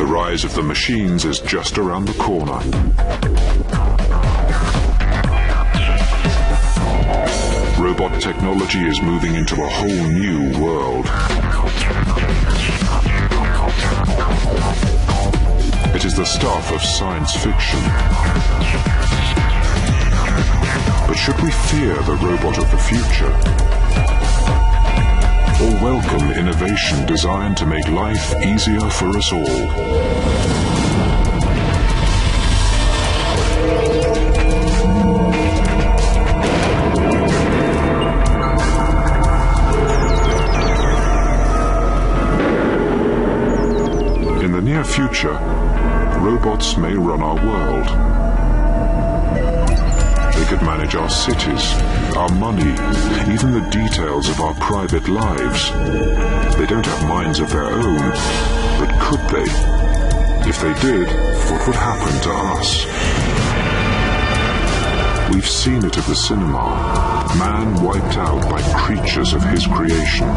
rise of the machines is just around the corner. Robot technology is moving into a whole new world. It is the stuff of science fiction. But should we fear the robot of the future? Or welcome innovation designed to make life easier for us all? In the near future, robots may run our world. They could manage our cities, our money, even the details of our private lives. They don't have minds of their own, but could they? If they did, what would happen to us? We've seen it at the cinema. Man wiped out by creatures of his creation.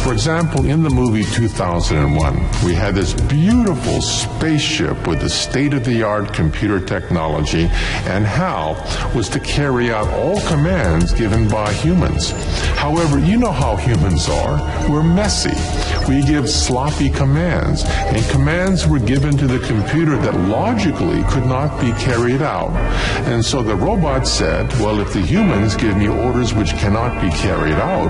For example, in the movie 2001, we had this beautiful spaceship with the state-of-the-art computer technology, and HAL was to carry out all commands given by humans. However, you know how humans are. We're messy. We give sloppy commands, and commands were given to the computer that logically could not be carried out. And so the robot said, well, if the humans give me orders which cannot be carried out,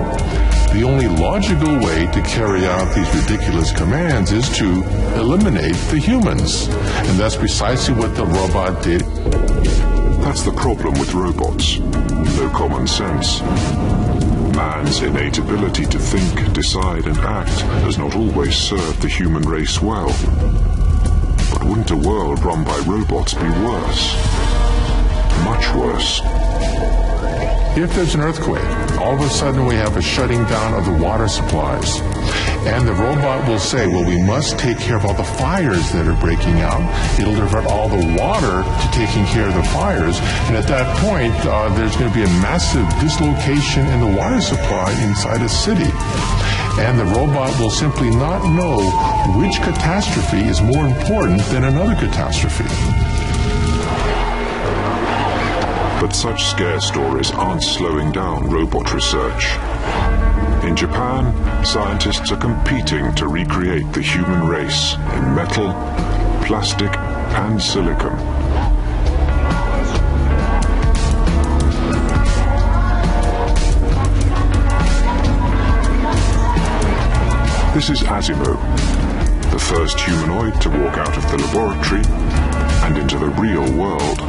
the only logical way to carry out these ridiculous commands is to eliminate the humans. And that's precisely what the robot did. That's the problem with robots. No common sense. Man's innate ability to think, decide, and act has not always served the human race well. But wouldn't a world run by robots be worse? Much worse. If there's an earthquake, all of a sudden we have a shutting down of the water supplies. And the robot will say, well, we must take care of all the fires that are breaking out. It'll divert all the water to taking care of the fires. And at that point, there's going to be a massive dislocation in the water supply inside a city. And the robot will simply not know which catastrophe is more important than another catastrophe. But such scare stories aren't slowing down robot research. In Japan, scientists are competing to recreate the human race in metal, plastic, and silicon. This is Asimo, the first humanoid to walk out of the laboratory and into the real world.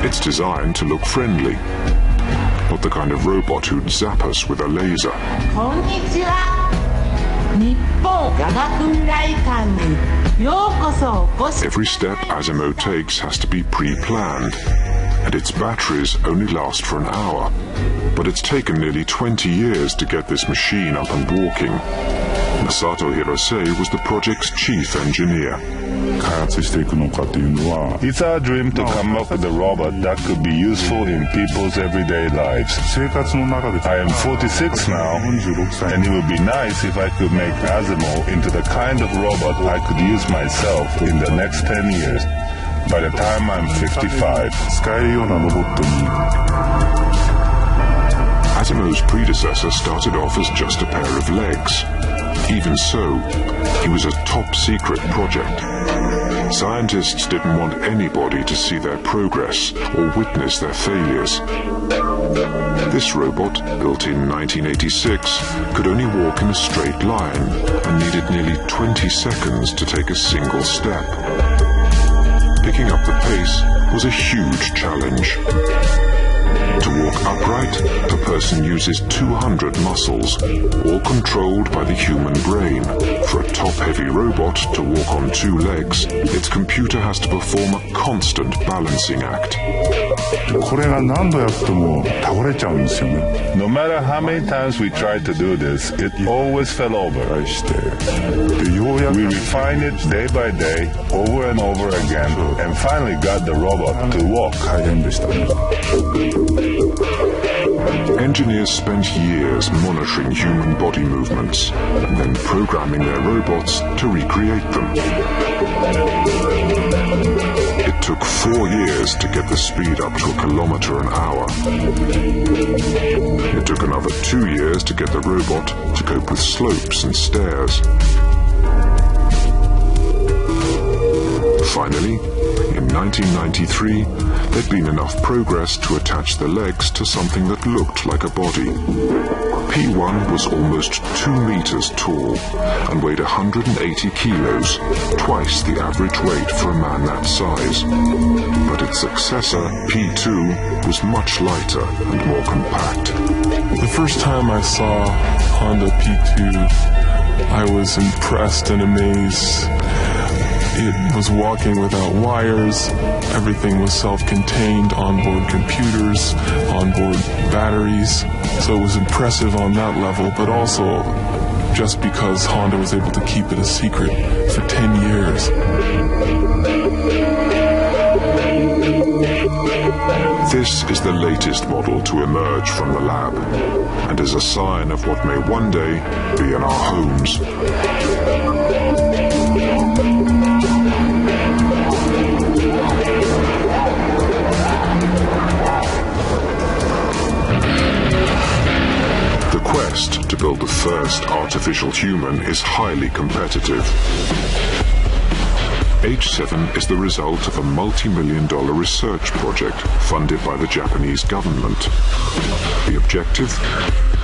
It's designed to look friendly, not the kind of robot who'd zap us with a laser. Every step Asimo takes has to be pre-planned, and its batteries only last for an hour. But it's taken nearly 20 years to get this machine up and walking. Masato Hirose was the project's chief engineer. It's our dream to come up with a robot that could be useful in people's everyday lives. I am 46 now, and it would be nice if I could make Asimo into the kind of robot I could use myself in the next 10 years, by the time I'm 55. Asimo's predecessor started off as just a pair of legs. Even so, he was a top-secret project. Scientists didn't want anybody to see their progress or witness their failures. This robot, built in 1986, could only walk in a straight line and needed nearly 20 seconds to take a single step. Picking up the pace was a huge challenge. To walk upright, a person uses 200 muscles, all controlled by the human brain. For a top-heavy robot to walk on two legs, its computer has to perform a constant balancing act. No matter how many times we tried to do this, it always fell over. We refined it day by day, over and over again, and finally got the robot to walk. Engineers spent years monitoring human body movements and then programming their robots to recreate them. It took 4 years to get the speed up to 1 kilometer an hour. It took another 2 years to get the robot to cope with slopes and stairs. Finally, in 1993, there'd been enough progress to attach the legs to something that looked like a body. P1 was almost 2 meters tall and weighed 180 kilos, twice the average weight for a man that size. But its successor, P2, was much lighter and more compact. The first time I saw Honda P2, I was impressed and amazed. It was walking without wires, everything was self-contained, onboard computers, onboard batteries, so it was impressive on that level, but also just because Honda was able to keep it a secret for 10 years. This is the latest model to emerge from the lab, and is a sign of what may one day be in our homes. The quest to build the first artificial human is highly competitive. H7 is the result of a multi-million-dollar research project funded by the Japanese government. The objective?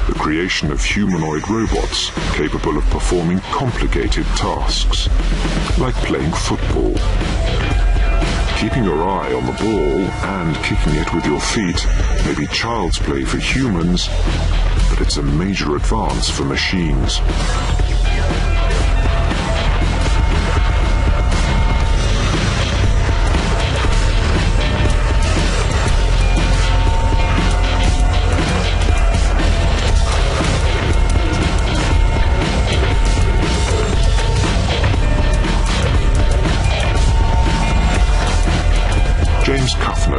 The creation of humanoid robots capable of performing complicated tasks, like playing football. Keeping your eye on the ball and kicking it with your feet may be child's play for humans, but it's a major advance for machines.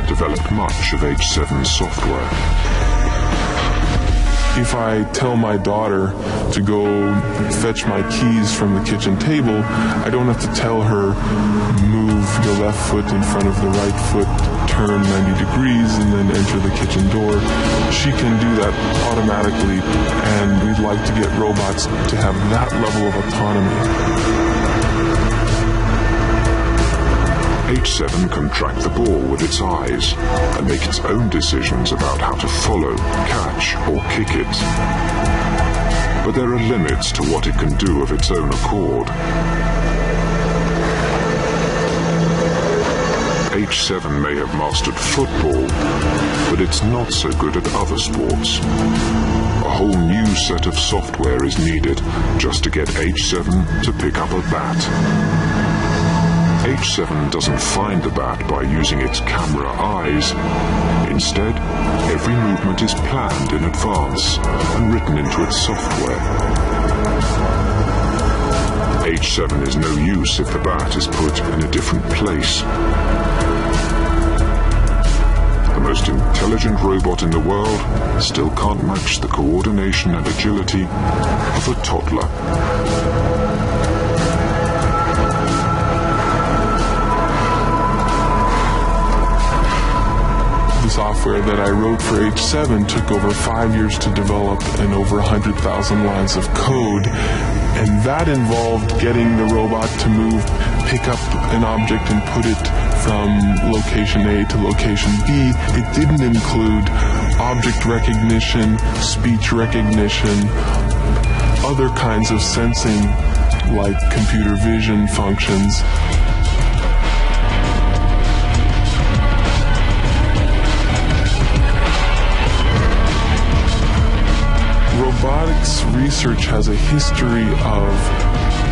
Developed much of H7's software. If I tell my daughter to go fetch my keys from the kitchen table, I don't have to tell her, move your left foot in front of the right foot, turn 90 degrees, and then enter the kitchen door. She can do that automatically, and we'd like to get robots to have that level of autonomy. H7 can track the ball with its eyes and make its own decisions about how to follow, catch, or kick it. But there are limits to what it can do of its own accord. H7 may have mastered football, but it's not so good at other sports. A whole new set of software is needed just to get H7 to pick up a bat. H7 doesn't find the bat by using its camera eyes. Instead, every movement is planned in advance and written into its software. H7 is no use if the bat is put in a different place. The most intelligent robot in the world still can't match the coordination and agility of a toddler. The software that I wrote for H7 took over 5 years to develop and over 100,000 lines of code, and that involved getting the robot to move, pick up an object and put it from location A to location B. It didn't include object recognition, speech recognition, other kinds of sensing like computer vision functions. Robotics research has a history of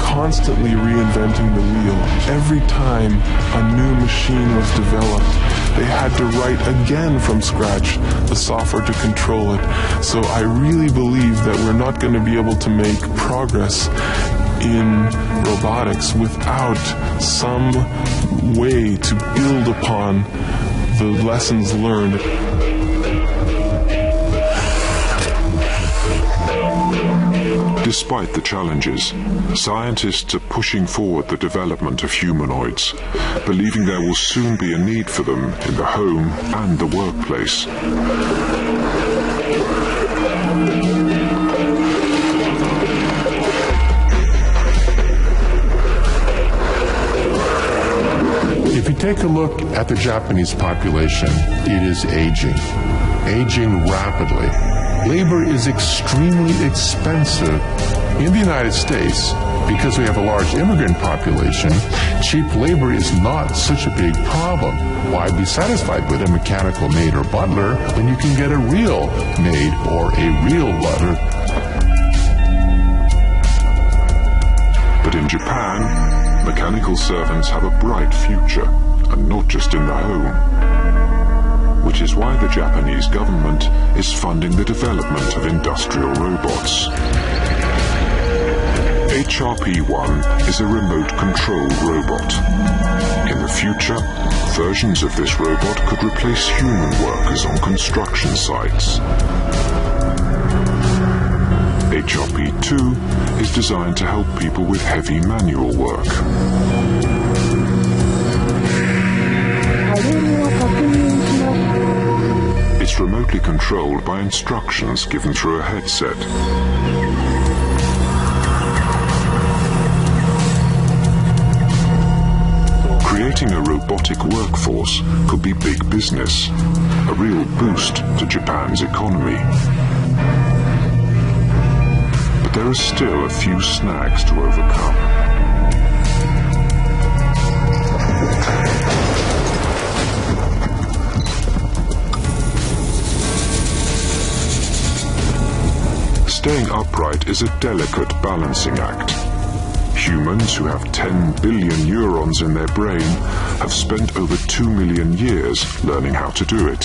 constantly reinventing the wheel. Every time a new machine was developed, they had to write again from scratch the software to control it. So I really believe that we're not going to be able to make progress in robotics without some way to build upon the lessons learned. Despite the challenges, scientists are pushing forward the development of humanoids, believing there will soon be a need for them in the home and the workplace. If you take a look at the Japanese population, it is aging rapidly. Labor is extremely expensive. In the United States, because we have a large immigrant population, cheap labor is not such a big problem. Why be satisfied with a mechanical maid or butler when you can get a real maid or a real butler? But in Japan, mechanical servants have a bright future, and not just in the home. Which is why the Japanese government is funding the development of industrial robots. HRP-1 is a remote-controlled robot. In the future, versions of this robot could replace human workers on construction sites. HRP-2 is designed to help people with heavy manual work. It's remotely controlled by instructions given through a headset. Creating a robotic workforce could be big business, a real boost to Japan's economy. But there are still a few snags to overcome. Staying upright is a delicate balancing act. Humans who have 10 billion neurons in their brain have spent over 2 million years learning how to do it.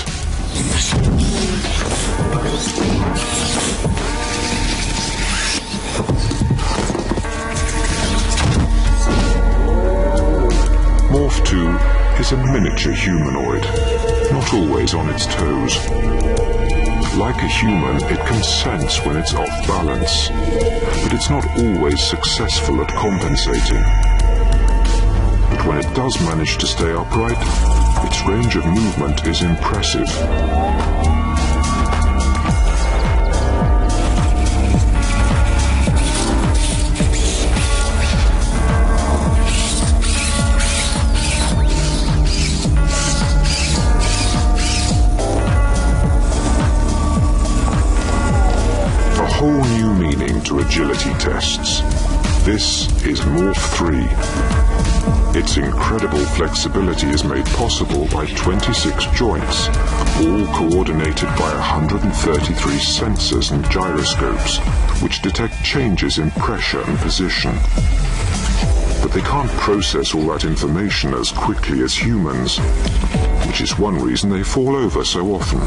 Morph 2 is a miniature humanoid, not always on its toes. Like a human, it can sense when it's off balance, but it's not always successful at compensating. But when it does manage to stay upright, its range of movement is impressive. Whole new meaning to agility tests. This is Morph 3. Its incredible flexibility is made possible by 26 joints, all coordinated by 133 sensors and gyroscopes, which detect changes in pressure and position. But they can't process all that information as quickly as humans, which is one reason they fall over so often.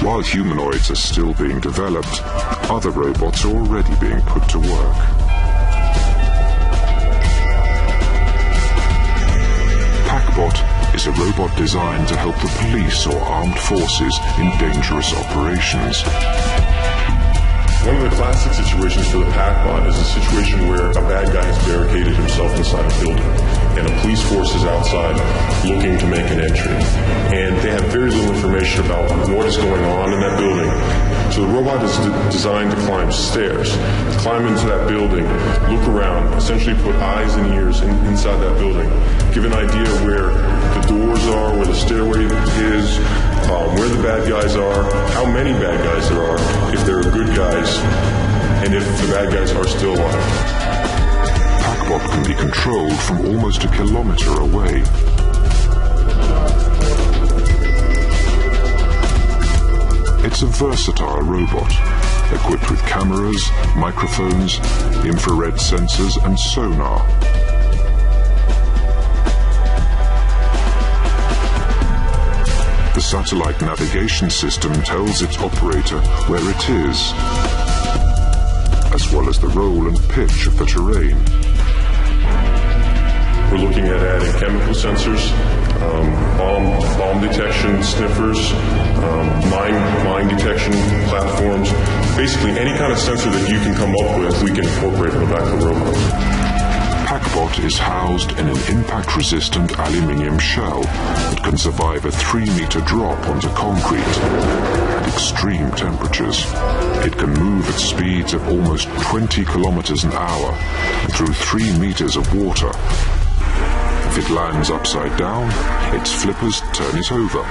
While humanoids are still being developed, other robots are already being put to work. PackBot is a robot designed to help the police or armed forces in dangerous operations. One of the classic situations for the PackBot is a situation where a bad guy has barricaded himself inside a building, and a police force is outside looking to make an entry. And they have very little information about what is going on in that building. So the robot is designed to climb stairs, climb into that building, look around, essentially put eyes and ears inside that building, give an idea where the doors are, where the stairway is, where the bad guys are, how many bad guys there are, if there are good guys, and if the bad guys are still alive. PackBot can be controlled from almost a kilometer away. It's a versatile robot, equipped with cameras, microphones, infrared sensors, and sonar. The satellite navigation system tells its operator where it is. as well as the roll and pitch of the terrain. We're looking at adding chemical sensors, bomb detection sniffers, mine detection platforms. Basically, any kind of sensor that you can come up with, we can incorporate in the back of the robot. PackBot is housed in an impact-resistant aluminium shell that can survive a 3-meter drop onto concrete at extreme temperatures. It can move at speeds of almost 20 kilometers an hour and through 3 meters of water. If it lands upside down, its flippers turn it over.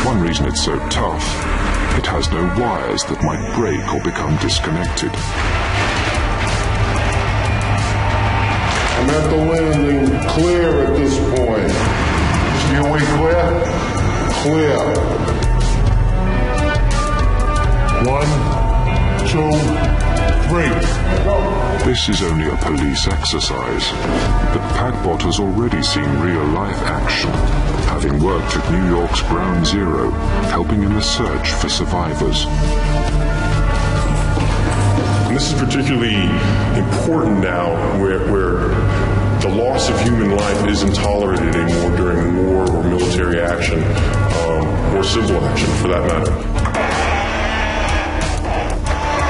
One reason it's so tough, it has no wires that might break or become disconnected. I'm at the landing, clear at this point. Is your way clear? Clear. 1, 2, 3. This is only a police exercise, but PackBot has already seen real-life action, having worked at New York's Ground Zero, helping in the search for survivors. And this is particularly important now where the loss of human life isn't tolerated anymore during war or military action, or civil action for that matter.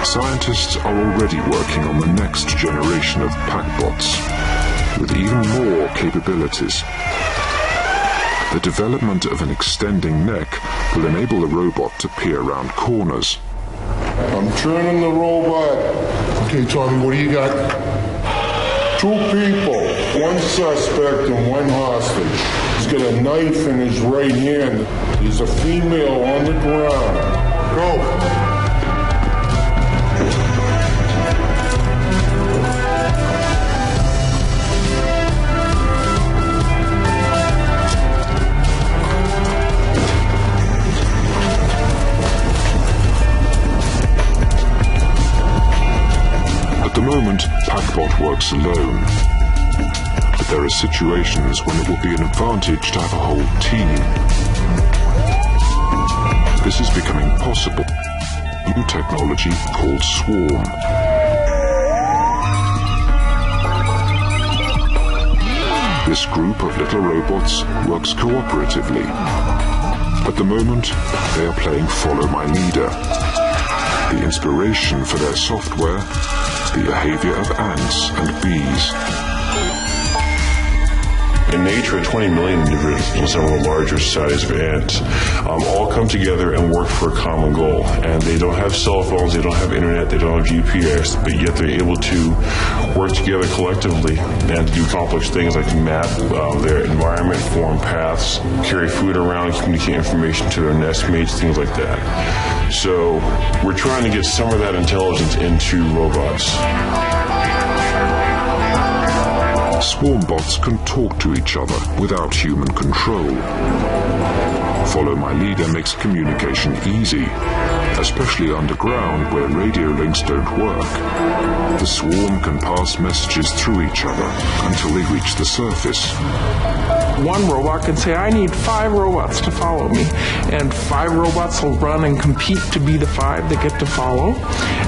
Scientists are already working on the next generation of PackBots, with even more capabilities. The development of an extending neck will enable the robot to peer around corners. I'm turning the robot. Okay, Tommy, what do you got? 2 people, 1 suspect and 1 hostage. He's got a knife in his right hand. There's a female on the ground. Go. At the moment, PackBot works alone. But there are situations when it will be an advantage to have a whole team. This is becoming possible. New technology called Swarm. This group of little robots works cooperatively. At the moment, they are playing Follow My Leader. The inspiration for their software, the behavior of ants and bees. In nature, 20 million individuals, some of the larger sized of ants, all come together and work for a common goal. And they don't have cell phones, they don't have internet, they don't have GPS, but yet they're able to work together collectively and do complex things like map their environment, form paths, carry food around, communicate information to their nest mates, things like that. So we're trying to get some of that intelligence into robots. Swarm bots can talk to each other without human control. Follow My Leader makes communication easy, especially underground where radio links don't work. The swarm can pass messages through each other until they reach the surface. One robot can say, I need 5 robots to follow me, and 5 robots will run and compete to be the 5 that get to follow,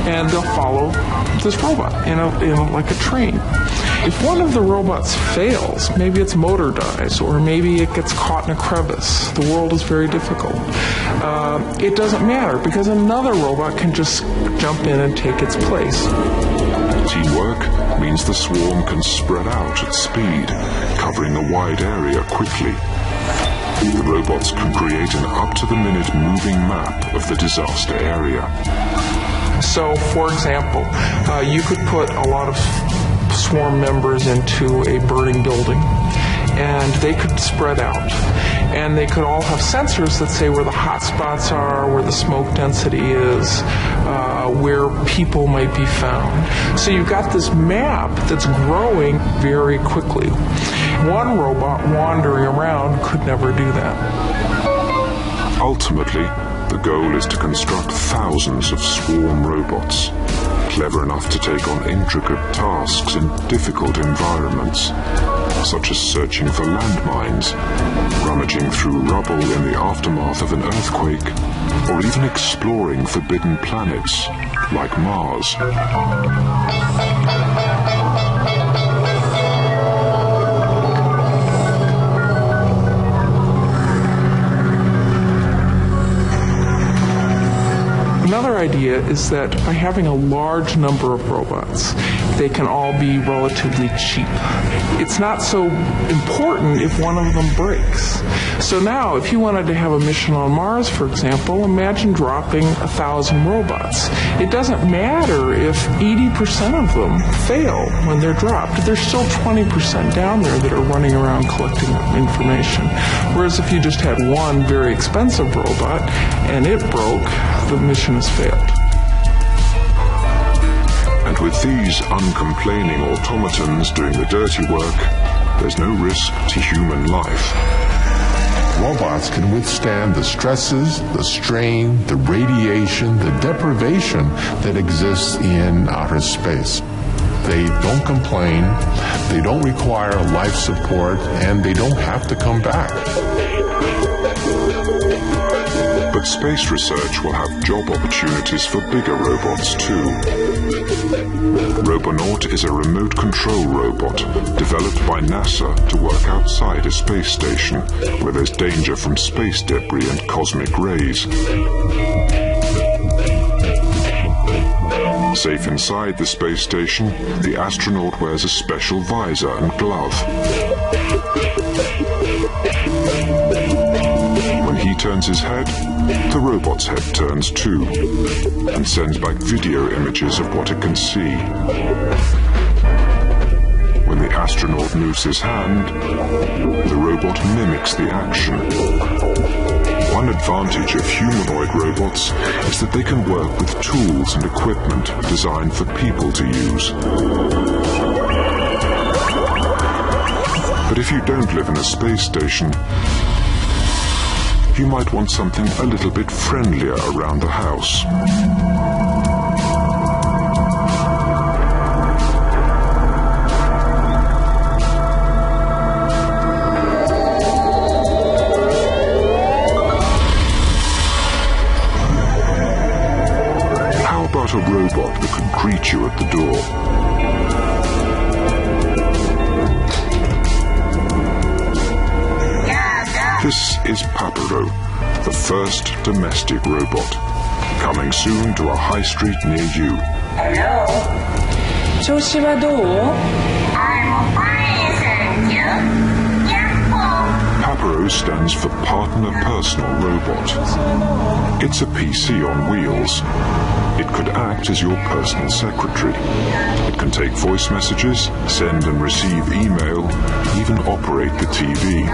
and they'll follow this robot in like a train. If one of the robots fails, maybe its motor dies, or maybe it gets caught in a crevice, the world is very difficult. It doesn't matter, because another robot can just jump in and take its place. Teamwork means the swarm can spread out at speed, covering a wide area quickly. The robots can create an up-to-the-minute moving map of the disaster area. So, for example, you could put a lot of swarm members into a burning building, and they could spread out. And they could all have sensors that say where the hot spots are, where the smoke density is, where people might be found. So you've got this map that's growing very quickly. One robot wandering around could never do that. Ultimately, the goal is to construct thousands of swarm robots, clever enough to take on intricate tasks in difficult environments, such as searching for landmines, rummaging through rubble in the aftermath of an earthquake, or even exploring forbidden planets like Mars. Another idea is that by having a large number of robots, they can all be relatively cheap. It's not so important if one of them breaks. So now, if you wanted to have a mission on Mars, for example, imagine dropping 1,000 robots. It doesn't matter if 80% of them fail when they're dropped. There's still 20% down there that are running around collecting information. Whereas if you just had one very expensive robot and it broke, the mission has failed. And with these uncomplaining automatons doing the dirty work, there's no risk to human life. Robots can withstand the stresses, the strain, the radiation, the deprivation that exists in outer space. They don't complain, they don't require life support, and they don't have to come back. But space research will have job opportunities for bigger robots too. Robonaut is a remote control robot developed by NASA to work outside a space station where there's danger from space debris and cosmic rays. Safe inside the space station, the astronaut wears a special visor and glove. When he turns his head, the robot's head turns too, and sends back video images of what it can see. When the astronaut moves his hand, the robot mimics the action. One advantage of humanoid robots is that they can work with tools and equipment designed for people to use. But if you don't live in a space station, you might want something a little bit friendlier around the house. How about a robot that could greet you at the door? This is Papero, the first domestic robot, coming soon to a high street near you. Hello? 調子はどう? I'm fine, thank you. Papero stands for Partner Personal Robot. It's a PC on wheels. It could act as your personal secretary. It can take voice messages, send and receive email, even operate the TV.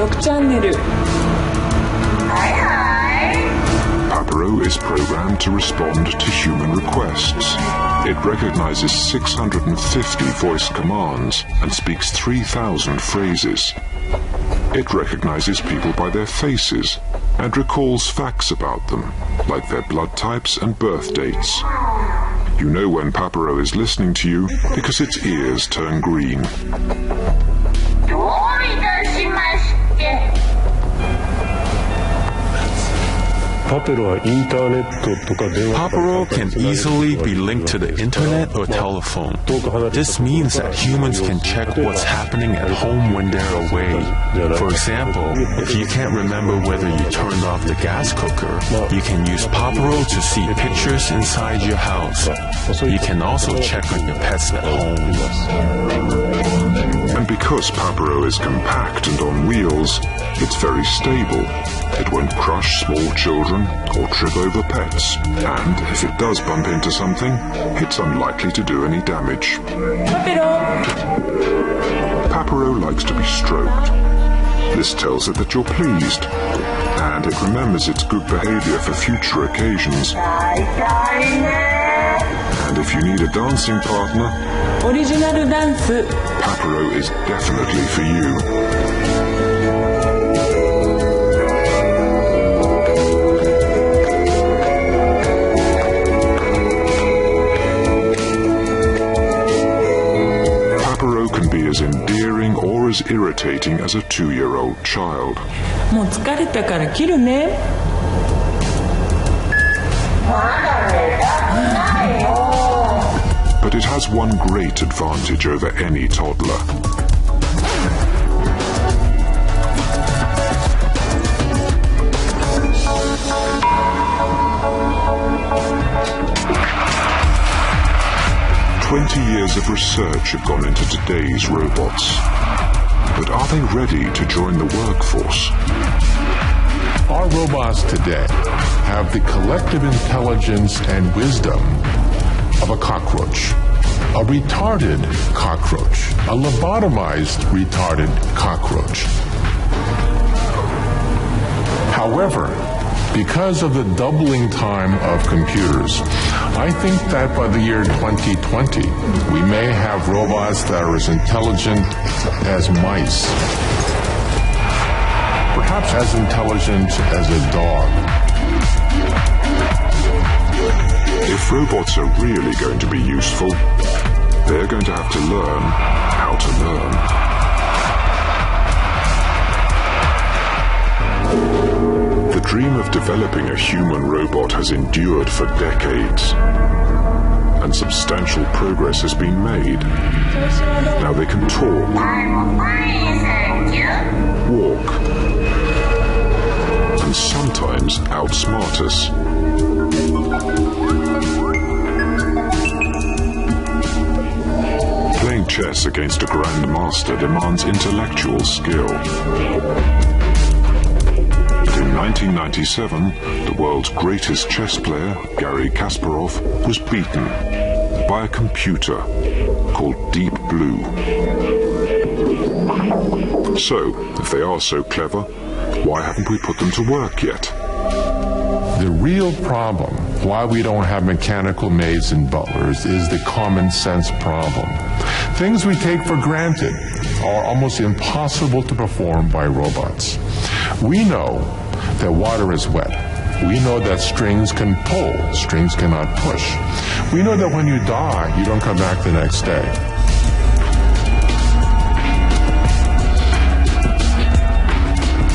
6チャンネル Papero is programmed to respond to human requests. It recognizes 650 voice commands and speaks 3,000 phrases. It recognizes people by their faces and recalls facts about them, like their blood types and birth dates. You know when Papero is listening to you because its ears turn green. Papero can easily be linked to the internet or telephone. This means that humans can check what's happening at home when they're away. For example, if you can't remember whether you turned off the gas cooker, you can use Papero to see pictures inside your house. You can also check on your pets at home. And because Papero is compact and on wheels, it's very stable. It won't crush small children or trip over pets. And if it does bump into something, it's unlikely to do any damage. Papero likes to be stroked. This tells it that you're pleased. And it remembers its good behavior for future occasions. And if you need a dancing partner, Original dance. Papero is definitely for you. as irritating as a 2-year-old child. もう疲れたから切るね。But it has one great advantage over any toddler. Years of research have gone into today's robots. But are they ready to join the workforce? Our robots today have the collective intelligence and wisdom of a cockroach, a retarded cockroach, a lobotomized retarded cockroach. However, because of the doubling time of computers, I think that by the year 2020, we may have robots that are as intelligent as mice, perhaps as intelligent as a dog. If robots are really going to be useful, they're going to have to learn how to learn. The dream of developing a human robot has endured for decades, and substantial progress has been made. Now they can talk, walk, and sometimes outsmart us. Playing chess against a grandmaster demands intellectual skill. In 1997, the world's greatest chess player, Garry Kasparov, was beaten by a computer called Deep Blue. So, if they are so clever, why haven't we put them to work yet? The real problem why we don't have mechanical maids and butlers is the common sense problem. Things we take for granted are almost impossible to perform by robots. We know that water is wet. We know that strings can pull, strings cannot push. We know that when you die, you don't come back the next day.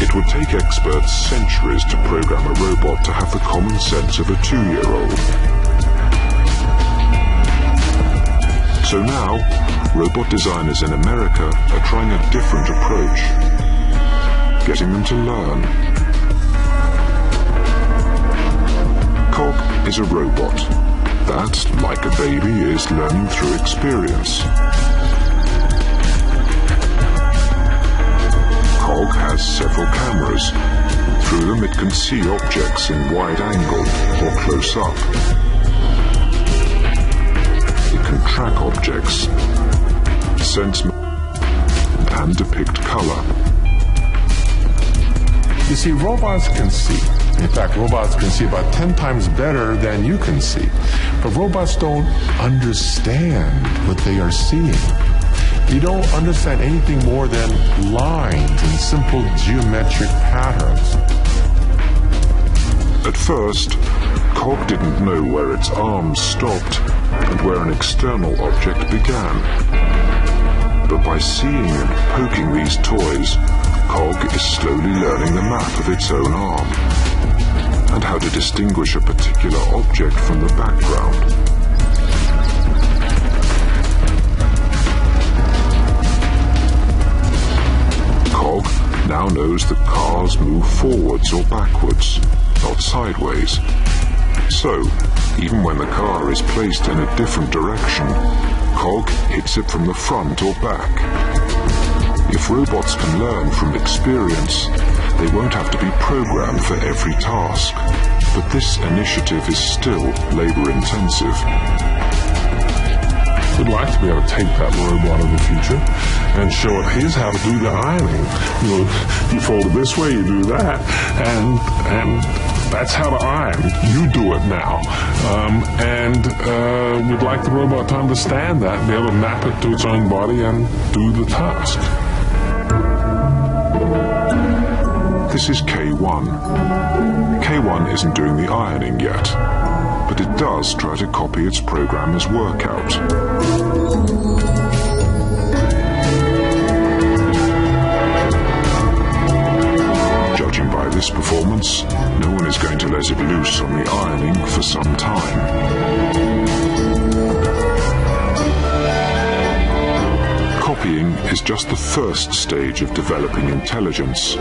It would take experts centuries to program a robot to have the common sense of a 2-year-old. So now, robot designers in America are trying a different approach, getting them to learn. Cog is a robot that, like a baby, is learning through experience. Cog has several cameras. Through them it can see objects in wide angle or close up. It can track objects, sense and depict color. You see, robots can see. In fact, robots can see about 10 times better than you can see. But robots don't understand what they are seeing. You don't understand anything more than lines and simple geometric patterns. At first, Cog didn't know where its arms stopped and where an external object began. But by seeing and poking these toys, Cog is slowly learning the map of its own arm and how to distinguish a particular object from the background. Cog now knows that cars move forwards or backwards, not sideways. So, even when the car is placed in a different direction, Cog hits it from the front or back. If robots can learn from experience, they won't have to be programmed for every task. But this initiative is still labor-intensive. We'd like to be able to take that robot of the future and show it, here's how to do the ironing. You fold it this way, you do that, and that's how to iron. You do it now. We'd like the robot to understand that and be able to map it to its own body and do the task. This is K1. K1 isn't doing the ironing yet, but it does try to copy its programmer's workout. performance, no one is going to let it loose on the ironing for some time. Copying is just the first stage of developing intelligence.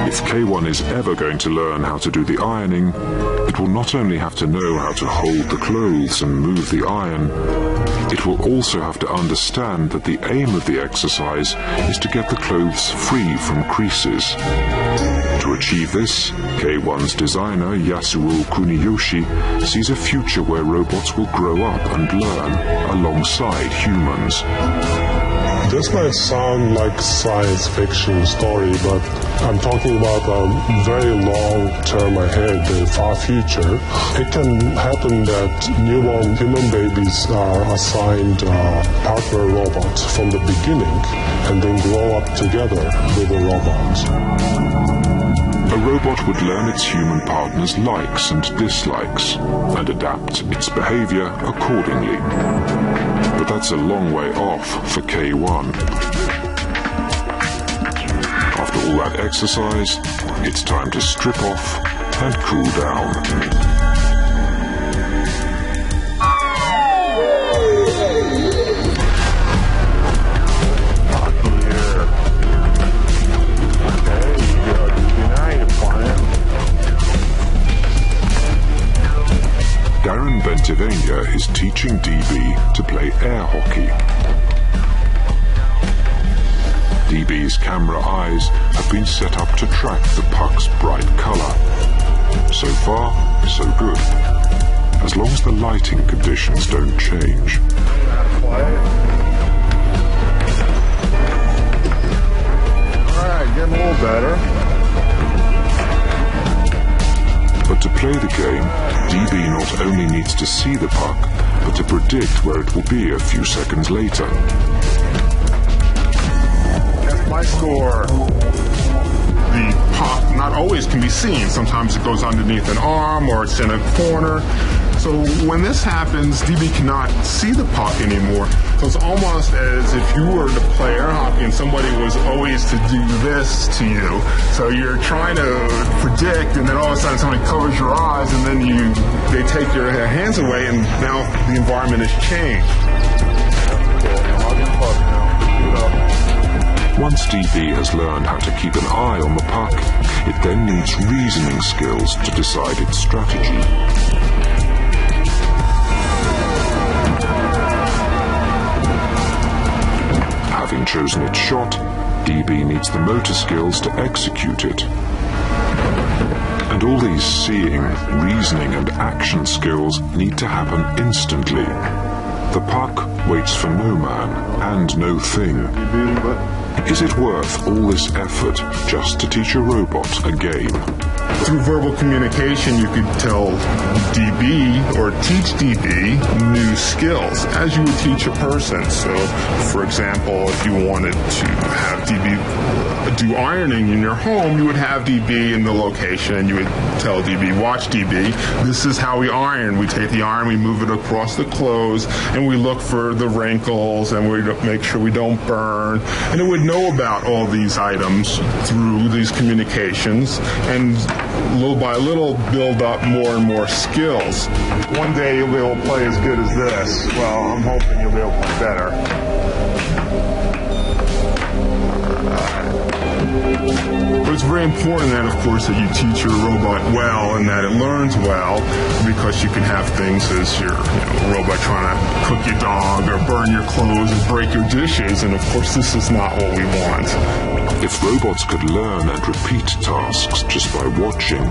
If K1 is ever going to learn how to do the ironing, it will not only have to know how to hold the clothes and move the iron, it will also have to understand that the aim of the exercise is to get the clothes free from creases. To achieve this, K1's designer Yasuo Kuniyoshi sees a future where robots will grow up and learn alongside humans. This might sound like science fiction story, but I'm talking about a very long term ahead, the far future. It can happen that newborn human babies are assigned partner robots from the beginning and then grow up together with the robot. A robot would learn its human partner's likes and dislikes and adapt its behavior accordingly. But that's a long way off for K1. After all that exercise, it's time to strip off and cool down. Darren Bentivegna is teaching DB to play air hockey. DB's camera eyes have been set up to track the puck's bright color. So far, so good. As long as the lighting conditions don't change. Alright, getting a little better. But to play the game, DB not only needs to see the puck, but to predict where it will be a few seconds later. That's my score. The puck not always can be seen. Sometimes it goes underneath an arm or it's in a corner. So when this happens, DB cannot see the puck anymore. So it's almost as if you were to play air hockey and somebody was always to do this to you. So you're trying to predict, and then all of a sudden somebody covers your eyes, and then they take your hands away, and now the environment has changed. Once DB has learned how to keep an eye on the puck, it then needs reasoning skills to decide its strategy. Having chosen its shot, DB needs the motor skills to execute it. And all these seeing, reasoning and action skills need to happen instantly. The puck waits for no man and no thing. Is it worth all this effort just to teach a robot a game? Through verbal communication, you could tell DB or teach DB new skills as you would teach a person. So, for example, if you wanted to have DB do ironing in your home, you would have DB in the location and you would tell DB, watch DB, this is how we iron. We take the iron, we move it across the clothes, and we look for the wrinkles, and we make sure we don't burn. And it would know about all these items through these communications, and little by little build up more and more skills. One day you'll be able to play as good as this. Well, I'm hoping you'll be able to play better. But it's very important that, of course, that you teach your robot well and that it learns well, because you can have things as your robot trying to cook your dog or burn your clothes or break your dishes, and of course this is not what we want. If robots could learn and repeat tasks just by watching,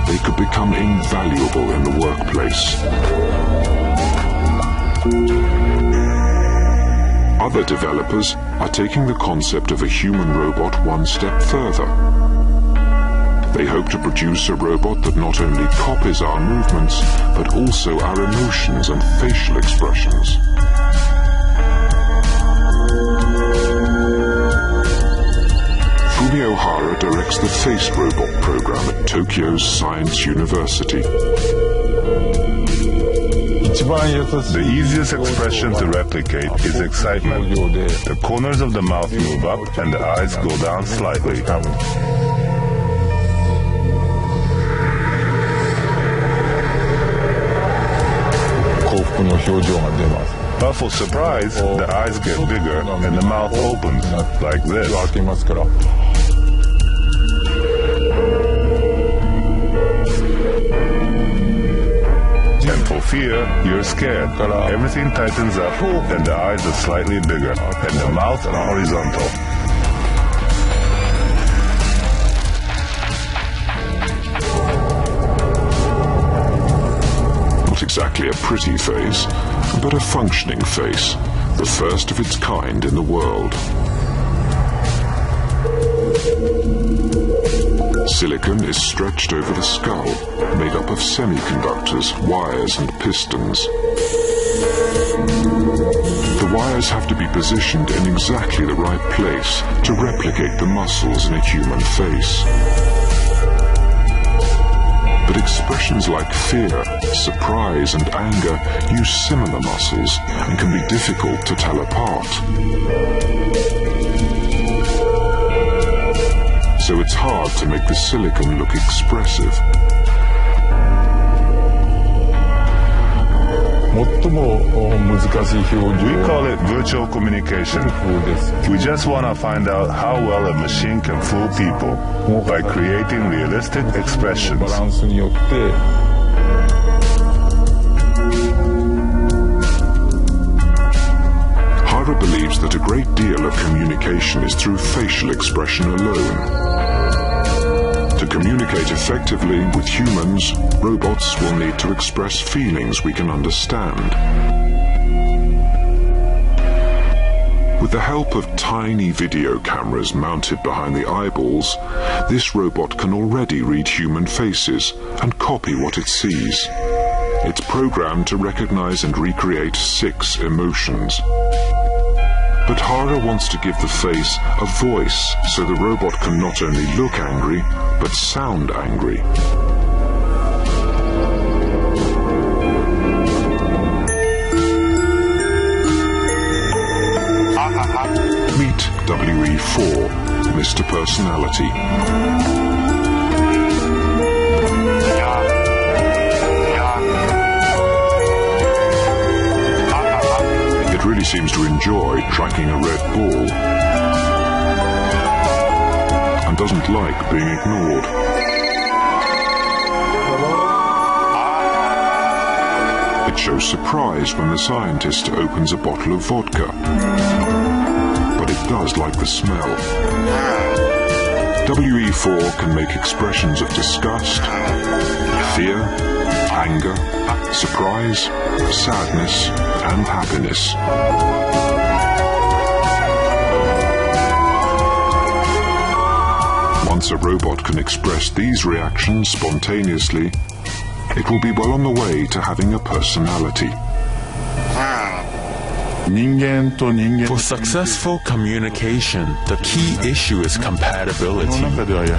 they could become invaluable in the workplace. Other developers are taking the concept of a human robot one step further. They hope to produce a robot that not only copies our movements, but also our emotions and facial expressions. Fumio Hara directs the Face Robot program at Tokyo's Science University. The easiest expression to replicate is excitement. The corners of the mouth move up and the eyes go down slightly. But for surprise, the eyes get bigger and the mouth opens, like this. And for fear, you're scared. Everything tightens up and the eyes are slightly bigger and the mouth horizontal. Not exactly a pretty face, but a functioning face, the first of its kind in the world. Silicon is stretched over the skull, made up of semiconductors, wires and pistons. The wires have to be positioned in exactly the right place to replicate the muscles in a human face. But expressions like fear, surprise and anger use similar muscles and can be difficult to tell apart. So it's hard to make the silicon look expressive. We call it virtual communication. We just want to find out how well a machine can fool people by creating realistic expressions. Hara believes that a great deal of communication is through facial expression alone. To communicate effectively with humans, robots will need to express feelings we can understand. With the help of tiny video cameras mounted behind the eyeballs, this robot can already read human faces and copy what it sees. It's programmed to recognize and recreate 6 emotions. But Hara wants to give the face a voice so the robot can not only look angry, but sound angry. Meet WE4, Mr. Personality. It really seems to enjoy tracking a red ball and doesn't like being ignored. It shows surprise when the scientist opens a bottle of vodka, but it does like the smell. WE4 can make expressions of disgust, fear, anger, surprise, sadness, and happiness. Once a robot can express these reactions spontaneously, it will be well on the way to having a personality. For successful communication, the key issue is compatibility.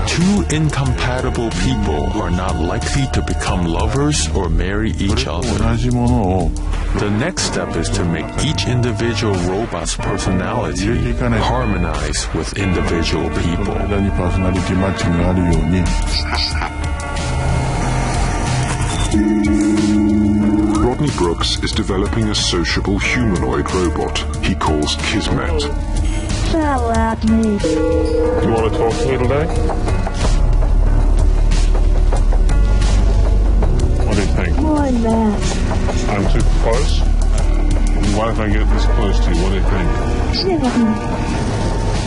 2 incompatible people are not likely to become lovers or marry each other. The next step is to make each individual robot's personality harmonize with individual people. Rodney Brooks is developing a sociable humanoid robot he calls Kismet. Fell at me. You want to talk to me today? What do you think? Why that? I'm too close? What if I get this close to you? What do you think?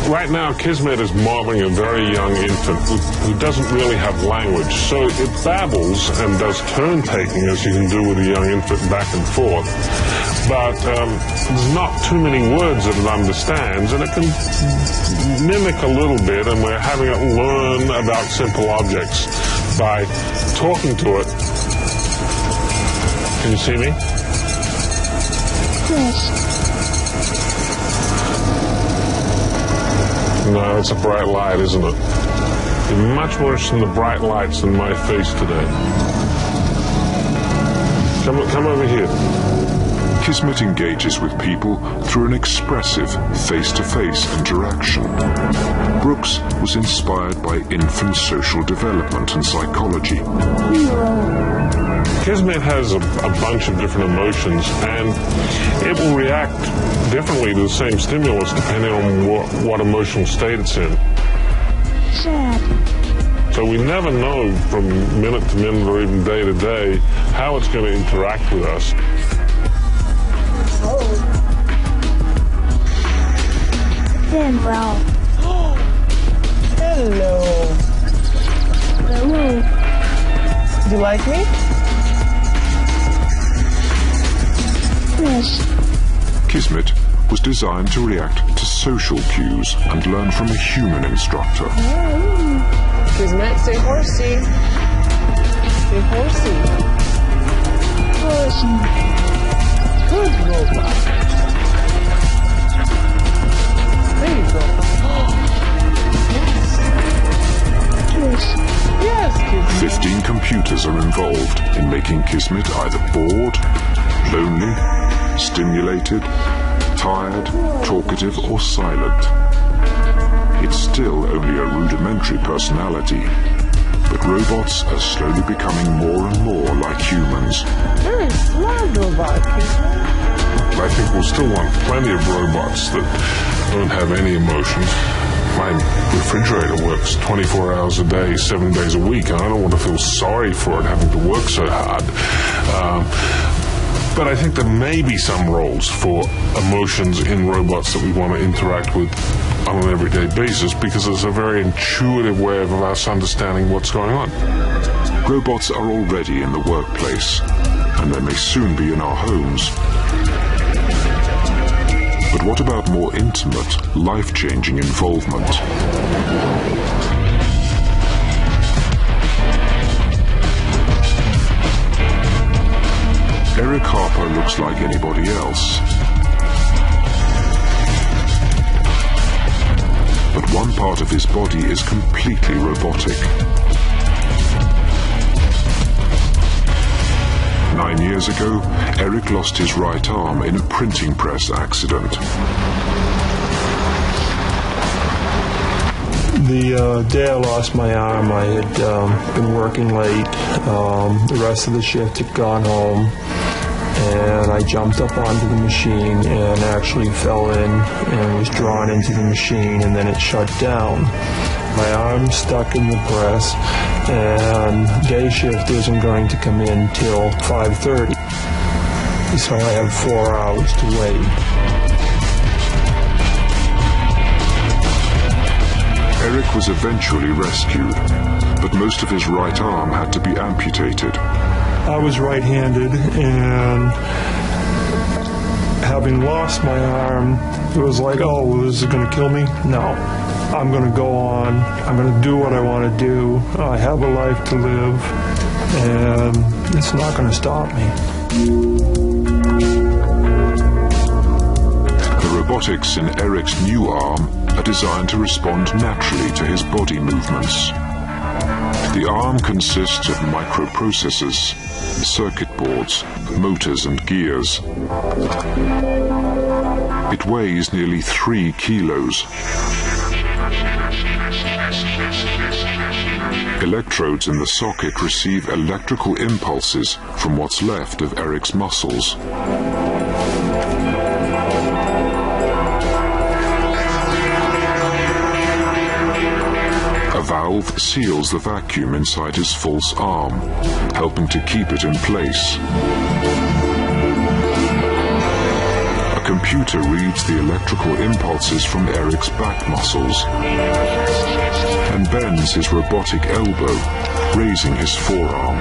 Right now, Kismet is modeling a very young infant who doesn't really have language. So it babbles and does turn-taking, as you can do with a young infant, back and forth. But there's not too many words that it understands, and it can mimic a little bit, and we're having it learn about simple objects by talking to it. Can you see me? Yes. No, it's a bright light, isn't it? You're much more interested in the bright lights than my face today. Come over here. Kismet engages with people through an expressive face-to-face interaction. Brooks was inspired by infant social development and psychology. Kismet has a bunch of different emotions, and it will react differently to the same stimulus depending on what emotional state it's in. Sad. So we never know from minute to minute or even day to day how it's going to interact with us. Then, well. Hello. Hello. Do you like me? Yes. Kismet was designed to react to social cues and learn from a human instructor. Kismet, say horsey. Say horsey. Horsey. Good robot. There you go. Yes. Yes, Kismet. 15 computers are involved in making Kismet either bored, lonely, stimulated, tired, talkative, or silent. It's still only a rudimentary personality, but robots are slowly becoming more and more like humans. Very smart robot, Kismet. I think we'll still want plenty of robots that don't have any emotions. My refrigerator works 24 hours a day, 7 days a week, and I don't want to feel sorry for it having to work so hard. But I think there may be some roles for emotions in robots that we want to interact with on an everyday basis, because it's a very intuitive way of us understanding what's going on. Robots are already in the workplace, and they may soon be in our homes. But what about more intimate, life-changing involvement? Eric Harper looks like anybody else. But one part of his body is completely robotic. 9 years ago, Eric lost his right arm in a printing press accident. The day I lost my arm, I had been working late. The rest of the shift had gone home, and I jumped up onto the machine and actually fell in and was drawn into the machine, and then it shut down. My arm stuck in the press, and day shift isn't going to come in till 5:30. So I have 4 hours to wait. Eric was eventually rescued, but most of his right arm had to be amputated. I was right-handed, and having lost my arm, it was like, oh, this is going to kill me? No. I'm going to go on. I'm going to do what I want to do. I have a life to live, and it's not going to stop me. The robotics in Eric's new arm are designed to respond naturally to his body movements. The arm consists of microprocessors, circuit boards, motors and gears. It weighs nearly 3 kilos. Electrodes in the socket receive electrical impulses from what's left of Eric's muscles. A valve seals the vacuum inside his false arm, helping to keep it in place. A computer reads the electrical impulses from Eric's back muscles and bends his robotic elbow, raising his forearm.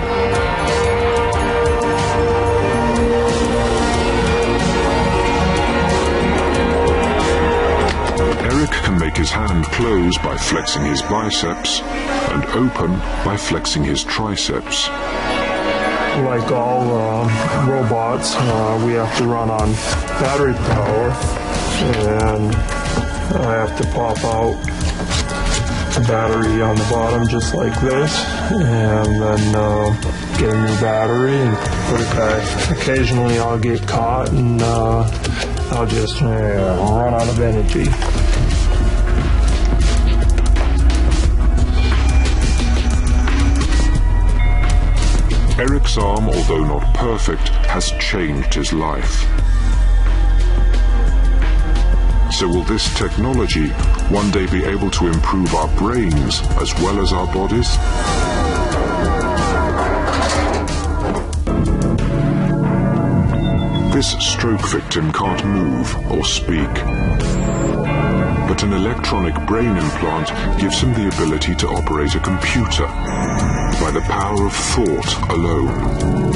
Eric can make his hand close by flexing his biceps and open by flexing his triceps. Like all robots, we have to run on battery power, and I have to pop out the battery on the bottom just like this, and then get a new battery and put it back. Occasionally I'll get caught and I'll just run out of energy. Eric's arm, although not perfect, has changed his life. So will this technology one day be able to improve our brains as well as our bodies? This stroke victim can't move or speak, but an electronic brain implant gives him the ability to operate a computer by the power of thought alone.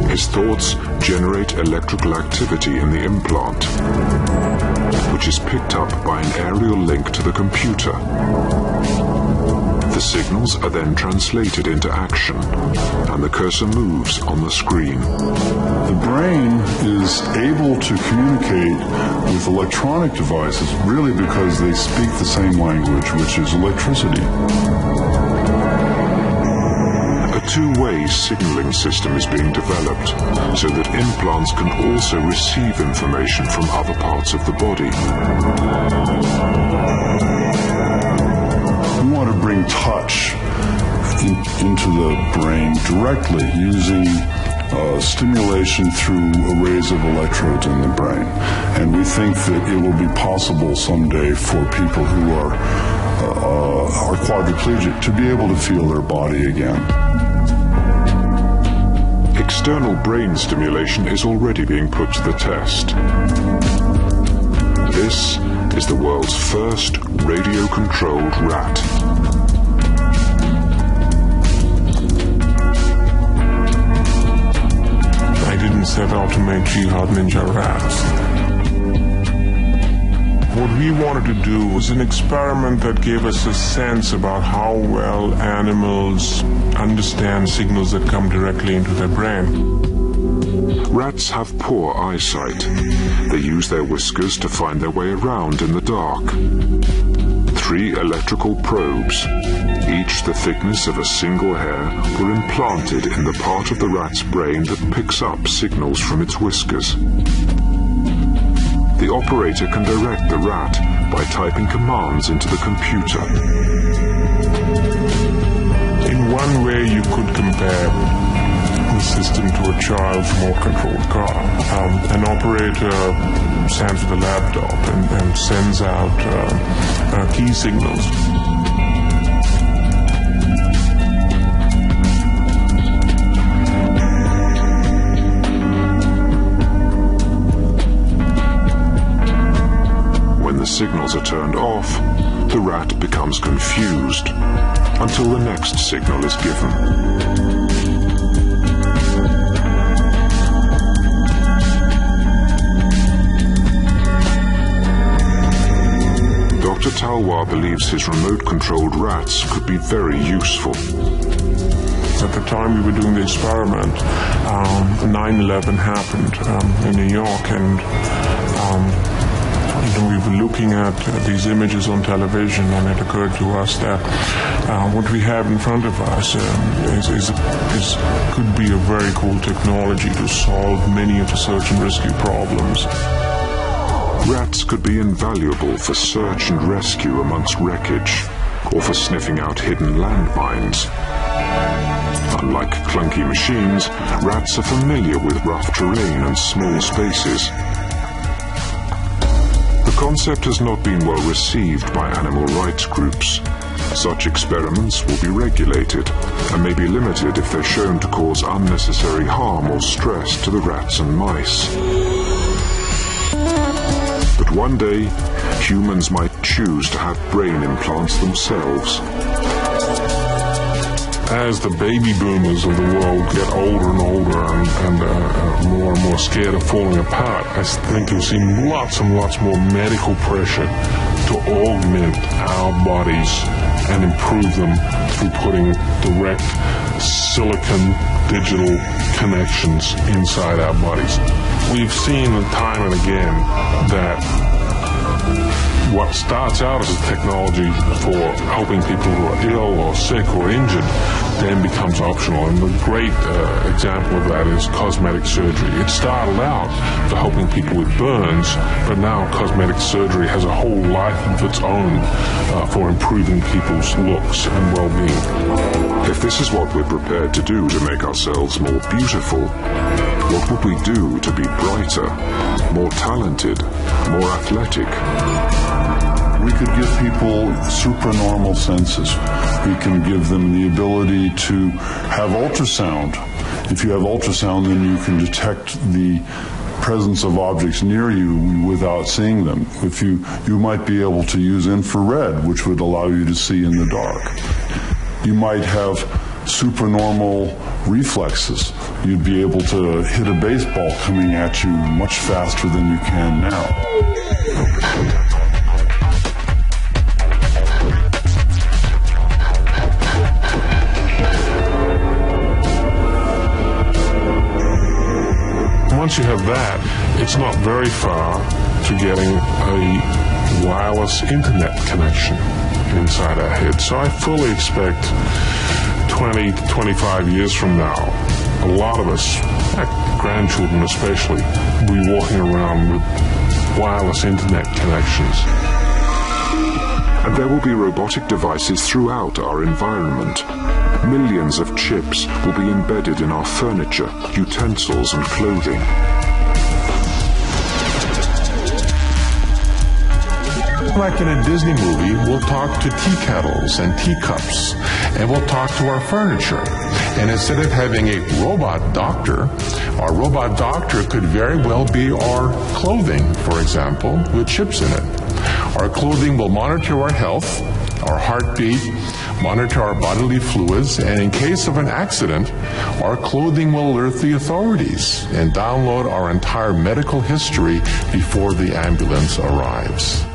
His thoughts generate electrical activity in the implant, which is picked up by an aerial link to the computer. The signals are then translated into action, and the cursor moves on the screen. The brain is able to communicate with electronic devices really because they speak the same language, which is electricity. A two-way signaling system is being developed so that implants can also receive information from other parts of the body. We want to bring touch into the brain directly using stimulation through arrays of electrodes in the brain. And we think that it will be possible someday for people who are quadriplegic to be able to feel their body again. External brain stimulation is already being put to the test. This is the world's first radio-controlled rat. I didn't set out to make jihad ninja rats. What we wanted to do was an experiment that gave us a sense about how well animals understand signals that come directly into their brain. Rats have poor eyesight. They use their whiskers to find their way around in the dark. 3 electrical probes, each the thickness of a single hair, were implanted in the part of the rat's brain that picks up signals from its whiskers. The operator can direct the rat by typing commands into the computer. In one way, you could compare the system to a child's remote-controlled car. An operator stands with a laptop and sends out key signals. When the signals are turned off, the rat becomes confused until the next signal is given. Dr. Talwar believes his remote-controlled rats could be very useful. At the time we were doing the experiment, 9/11 happened in New York, and we were looking at these images on television, and it occurred to us that what we have in front of us could be a very cool technology to solve many of the search and rescue problems. Rats could be invaluable for search and rescue amongst wreckage, or for sniffing out hidden landmines. Unlike clunky machines, rats are familiar with rough terrain and small spaces. The concept has not been well received by animal rights groups. Such experiments will be regulated and may be limited if they're shown to cause unnecessary harm or stress to the rats and mice. But one day, humans might choose to have brain implants themselves. As the baby boomers of the world get older and older and more scared of falling apart, I think you'll see lots and lots more medical pressure to augment our bodies and improve them through putting direct silicon digital connections inside our bodies. We've seen time and again that what starts out as a technology for helping people who are ill or sick or injured then becomes optional. And the great example of that is cosmetic surgery. It started out for helping people with burns, but now cosmetic surgery has a whole life of its own for improving people's looks and well-being. If this is what we're prepared to do to make ourselves more beautiful, what would we do to be brighter, more talented, more athletic? We could give people supranormal senses. We can give them the ability to have ultrasound. If you have ultrasound, then you can detect the presence of objects near you without seeing them. If you might be able to use infrared, which would allow you to see in the dark. You might have supranormal reflexes. You'd be able to hit a baseball coming at you much faster than you can now. Once you have that, it's not very far to getting a wireless internet connection inside our head. So I fully expect 20 to 25 years from now, a lot of us, grandchildren especially, will be walking around with wireless internet connections. And there will be robotic devices throughout our environment. Millions of chips will be embedded in our furniture, utensils, and clothing. Like in a Disney movie, we'll talk to tea kettles and teacups, and we'll talk to our furniture. And instead of having a robot doctor, our robot doctor could very well be our clothing, for example, with chips in it. Our clothing will monitor our health, our heartbeat, monitor our bodily fluids, and in case of an accident, our clothing will alert the authorities and download our entire medical history before the ambulance arrives.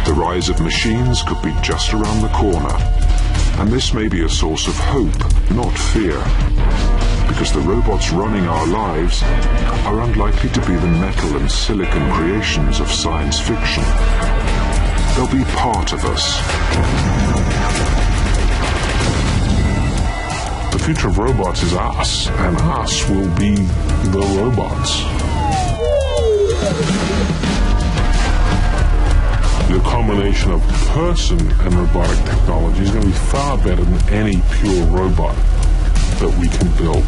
The rise of machines could be just around the corner, and this may be a source of hope, not fear, because the robots running our lives are unlikely to be the metal and silicon creations of science fiction. They'll be part of us. The future of robots is us, and us will be the robots. The combination of person and robotic technology is going to be far better than any pure robot that we can build.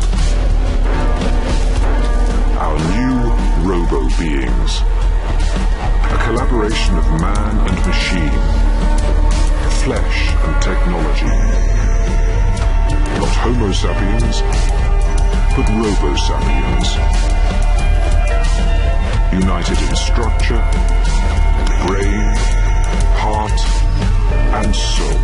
Our new robo-beings. A collaboration of man and machine. Flesh and technology. Not Homo sapiens, but Robo sapiens. United in structure, brain, heart, and soul.